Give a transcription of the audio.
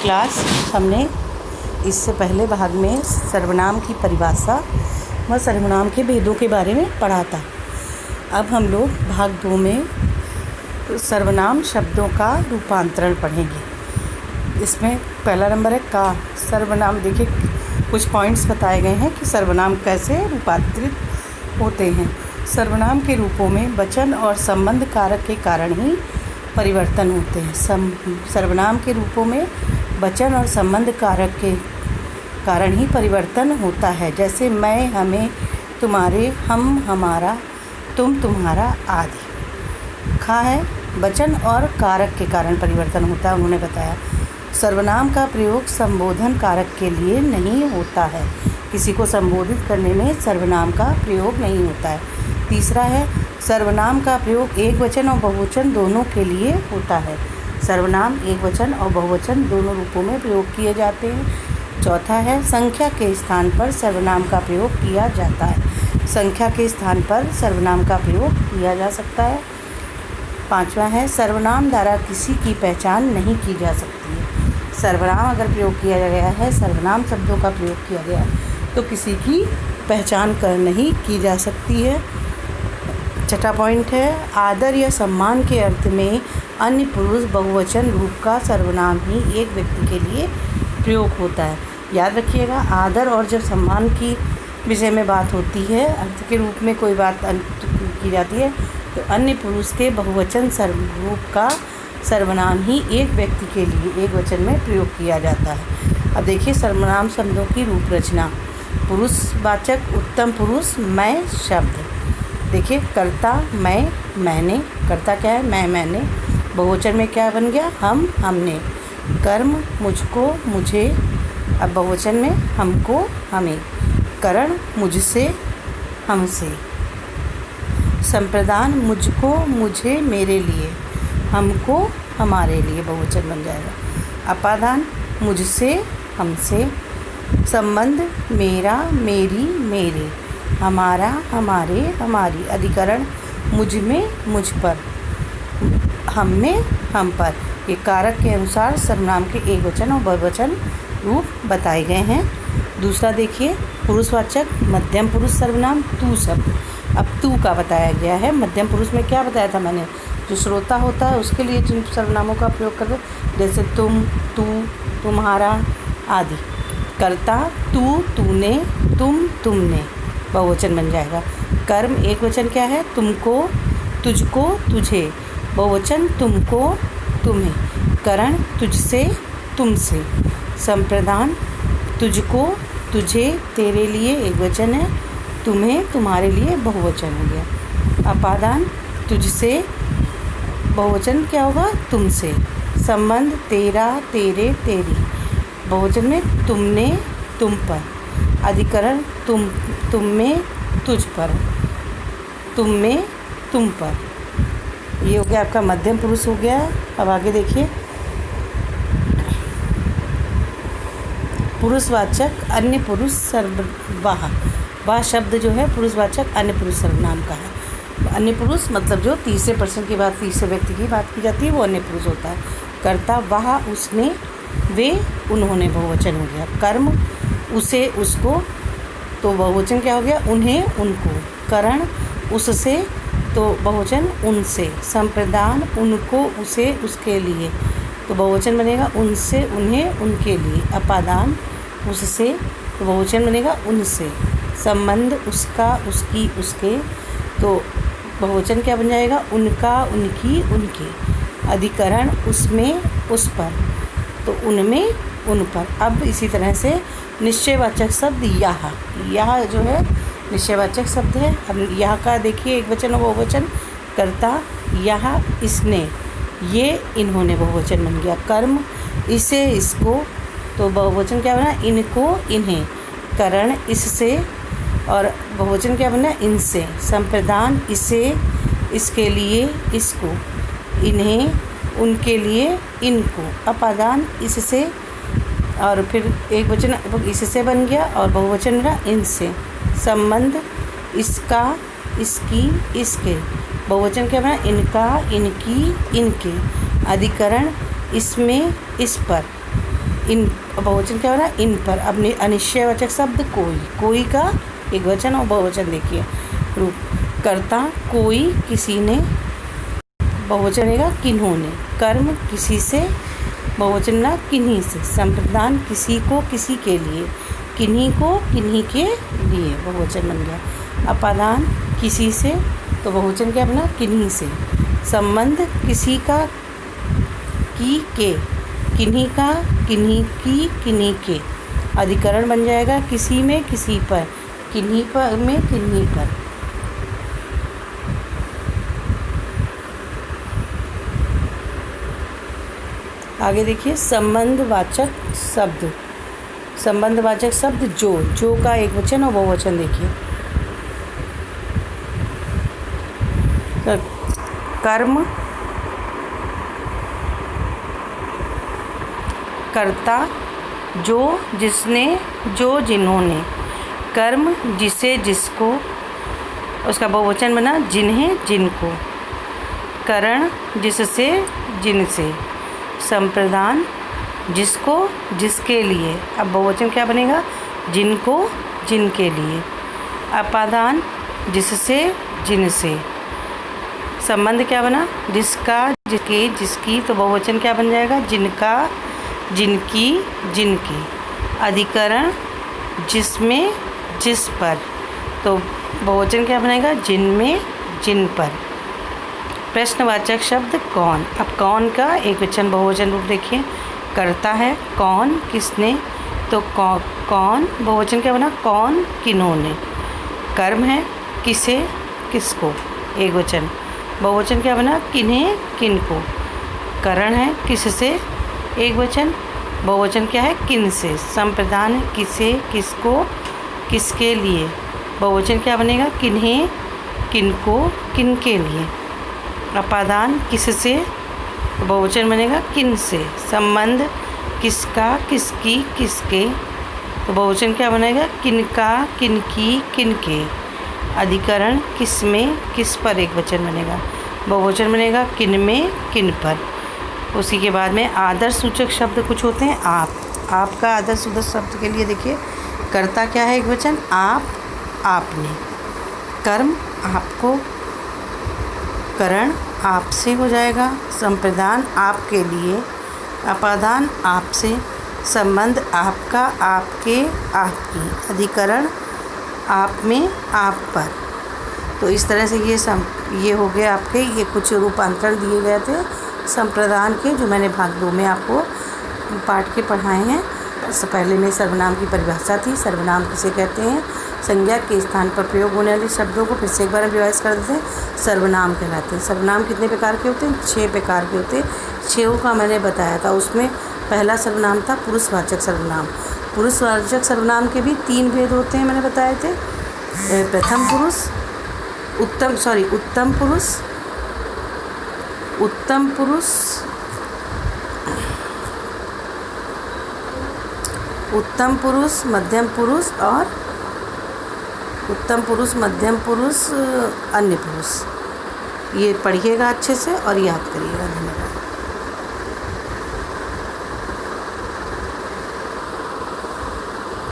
Class हमने इससे पहले भाग में सर्वनाम की परिभाषा व सर्वनाम के भेदों के बारे में पढ़ा था। अब हम लोग भाग 2 में सर्वनाम शब्दों का रूपांतरण पढ़ेंगे। इसमें पहला नंबर है का सर्वनाम। देखिए कुछ पॉइंट्स बताए गए हैं कि सर्वनाम कैसे रूपांतरित होते हैं। सर्वनाम के रूपों में वचन और संबंध कारक के कारण ही परिवर्तन होते हैं। सर्वनाम के रूपों में वचन और संबंध कारक के कारण ही परिवर्तन होता है, जैसे मैं, हमें, तुम्हारे, हम, हमारा, तुम, तुम्हारा आदि। खा है वचन और कारक के कारण परिवर्तन होता है, उन्होंने बताया। सर्वनाम का प्रयोग संबोधन कारक के लिए नहीं होता है। किसी को संबोधित करने में सर्वनाम का प्रयोग नहीं होता है। तीसरा है सर्वनाम का प्रयोग एक वचन और बहुवचन दोनों के लिए होता है। सर्वनाम एक वचन और बहुवचन दोनों रूपों में प्रयोग किए जाते हैं। चौथा है संख्या के स्थान पर सर्वनाम का प्रयोग किया जाता है। संख्या के स्थान पर सर्वनाम का प्रयोग किया जा सकता है। पांचवा है सर्वनाम द्वारा किसी की पहचान नहीं की जा सकती है। सर्वनाम अगर प्रयोग किया गया है, सर्वनाम शब्दों का प्रयोग किया गया है, तो किसी की पहचान कर नहीं की जा सकती है। छठा पॉइंट है आदर या सम्मान के अर्थ में अन्य पुरुष बहुवचन रूप का सर्वनाम ही एक व्यक्ति के लिए प्रयोग होता है। याद रखिएगा, आदर और जब सम्मान की विषय में बात होती है, अर्थ के रूप में कोई बात की जाती है, तो अन्य पुरुष के बहुवचन रूप का सर्वनाम ही एक व्यक्ति के लिए एक वचन में प्रयोग किया जाता है। अब देखिए सर्वनाम शब्दों की रूप रचना। पुरुषवाचक उत्तम पुरुष मैं शब्द। देखिए कर्ता मैं, मैंने। कर्ता क्या है? मैं, मैंने। बहुवचन में क्या बन गया? हम, हमने। कर्म मुझको, मुझे। अब बहुवचन में हमको, हमें। करण मुझसे, हमसे। संप्रदान मुझको, मुझे, मेरे लिए। हमको, हमारे लिए बहुवचन बन जाएगा। अपादान मुझसे, हमसे। संबंध मेरा, मेरी, मेरे। हमारा, हमारे, हमारी। अधिकरण मुझ में, मुझ पर। हम में, हम पर। ये कारक के अनुसार सर्वनाम के एक वचन और बहुवचन रूप बताए गए हैं। दूसरा देखिए पुरुषवाचक मध्यम पुरुष सर्वनाम तू शब्द। अब तू का बताया गया है। मध्यम पुरुष में क्या बताया था मैंने? जो श्रोता होता है उसके लिए जिन सर्वनामों का प्रयोग करते, जैसे तुम, तू, तुम्हारा आदि। कर्ता तू, तूने, तुम, तुमने। बहुवचन बन जाएगा। कर्म एक वचन क्या है? तुमको, तुझको, तुझे। बहुवचन तुमको, तुम्हें। करण तुझसे, तुमसे। संप्रदान तुझको, तुझे, तेरे लिए एक वचन है। तुम्हें, तुम्हारे लिए बहुवचन हो गया। अपादान तुझसे, बहुवचन क्या होगा? तुमसे। संबंध तेरा, तेरे, तेरी। बहुवचन में तुमने, तुम पर। अधिकरण तुम में, तुझ पर। तुम में, तुम पर। ये हो गया आपका मध्यम पुरुष हो गया। अब आगे देखिए पुरुषवाचक अन्य पुरुष सर्ववाह। वाह शब्द जो है पुरुषवाचक अन्य पुरुष सर्वनाम का है। अन्य पुरुष मतलब जो तीसरे पर्सन की बात, तीसरे व्यक्ति की बात की जाती है, वो अन्य पुरुष होता है। कर्ता वह, उसने, वे, उन्होंने बहुवचन हो गया। कर्म उसे, उसको, तो बहुवचन क्या हो गया? उन्हें, उनको। करण उससे, तो बहुवचन उनसे। संप्रदान उनको, उसे, उसके लिए, तो बहुवचन बनेगा उनसे, उन्हें, उनके लिए। अपादान उससे, तो बहुवचन बनेगा उनसे। संबंध उसका, उसकी, उसके, तो बहुवचन क्या बन जाएगा? उनका, उनकी, उनके। अधिकरण उसमें, उस पर, तो उनमें, उन पर। अब इसी तरह से निश्चयवाचक शब्द यह जो है निश्चयवाचक शब्द है। अब यह का देखिए एक वचन और बहुवचन। कर्ता यह, इसने, ये, इन्होंने बहुवचन बन गया। कर्म इसे, इसको, तो बहुवचन क्या बना? इनको, इन्हें। करण इससे, और बहुवचन क्या बना? इनसे। संप्रदान इसे, इसके लिए, इसको। इन्हें, उनके लिए, इनको। अपादान इससे, और फिर एक वचन इससे बन गया और बहुवचन बना इनसे। संबंध इसका, इसकी, इसके। बहुवचन क्या बना? इनका, इनकी, इनके। अधिकरण इसमें, इस पर। इन बहुवचन क्या हो रहा है, इन पर। अब अनिश्चयवाचक शब्द कोई, कोई का एक वचन और बहुवचन देखिए रूप। कर्ता कोई किसी ने, बहुवचन रहेगा किन्होंने। कर्म किसी से, बहुवचन ना किन्हीं से। संप्रदान किसी को किसी के लिए, किन्हीं को किन्हीं के लिए, बहुवचन बन गया। अपादान किसी से, तो बहुवचन क्या बना, किन्हीं से। संबंध किसी का की के, किन्हीं का किन्हीं की किन्हीं के। अधिकरण बन जाएगा किसी में किसी पर, किन्हीं पर में किन्हीं पर। आगे देखिए संबंधवाचक शब्द। संबंधवाचक शब्द जो, जो का एक वचन और बहुवचन देखिए। कर्म, कर्ता जो जिसने जो जिन्होंने। कर्म जिसे जिसको, उसका बहुवचन बना जिन्हें जिनको। करण जिससे जिनसे। संप्रदान जिसको जिसके लिए, अब बहुवचन क्या बनेगा, जिनको जिनके लिए। अपादान जिससे जिनसे। संबंध क्या बना, जिसका जिसके जिसकी, तो बहुवचन क्या बन जाएगा, जिनका जिनकी जिनकी। अधिकरण जिसमें जिस पर, तो बहुवचन क्या बनेगा, जिनमें जिन पर। प्रश्नवाचक शब्द कौन। अब कौन का एक वचन बहुवचन रूप देखिए। करता है कौन किसने, तो कौन बहुवचन क्या बना, कौन किन्होंने। कर्म है किसे किसको, एक वचन, बहुवचन क्या बना, किन्हें किनको। करण है किससे, एक वचन, बहुवचन क्या है, किन से। संप्रदान है किसे किसको किसके लिए, बहुवचन क्या बनेगा, किन्हें किनको किनके लिए। अपादान किससे, बहुवचन बनेगा किन से। संबंध किसका किसकी किसके, तो बहुवचन क्या बनेगा, किनका किनकी किनके। अधिकरण किस में किस पर, एक वचन बनेगा, बहुवचन बनेगा किन में किन पर। उसी के बाद में आदर्श सूचक शब्द कुछ होते हैं। आपका आदर्श सूचक शब्द के लिए देखिए, कर्ता क्या है, एक वचन, आप आपने। कर्म आपको, करण आपसे हो जाएगा। संप्रदान आपके लिए। अपादान आपसे। संबंध आपका आपके आपकी। अधिकरण आप में आप पर। तो इस तरह से ये हो गए आपके, ये कुछ रूपांतरण दिए गए थे संप्रदान के, जो मैंने भाग 2 में आपको पाठ के पढ़ाए हैं। इससे पहले में सर्वनाम की परिभाषा थी, सर्वनाम किसे कहते हैं, संज्ञा के स्थान पर प्रयोग होने वाले शब्दों को फिर से एक बार रिवाइज कर देते हैं, सर्वनाम कहलाते हैं। सर्वनाम कितने प्रकार के होते हैं, 6 प्रकार के होते हैं। 6 का मैंने बताया था। उसमें पहला सर्वनाम था पुरुषवाचक सर्वनाम। पुरुषवाचक सर्वनाम के भी 3 भेद होते हैं, मैंने बताए थे। प्रथम पुरुष, उत्तम पुरुष, मध्यम पुरुष और उत्तम पुरुष, मध्यम पुरुष, अन्य पुरुष। ये पढ़िएगा अच्छे से और याद करिएगा। धन्यवाद।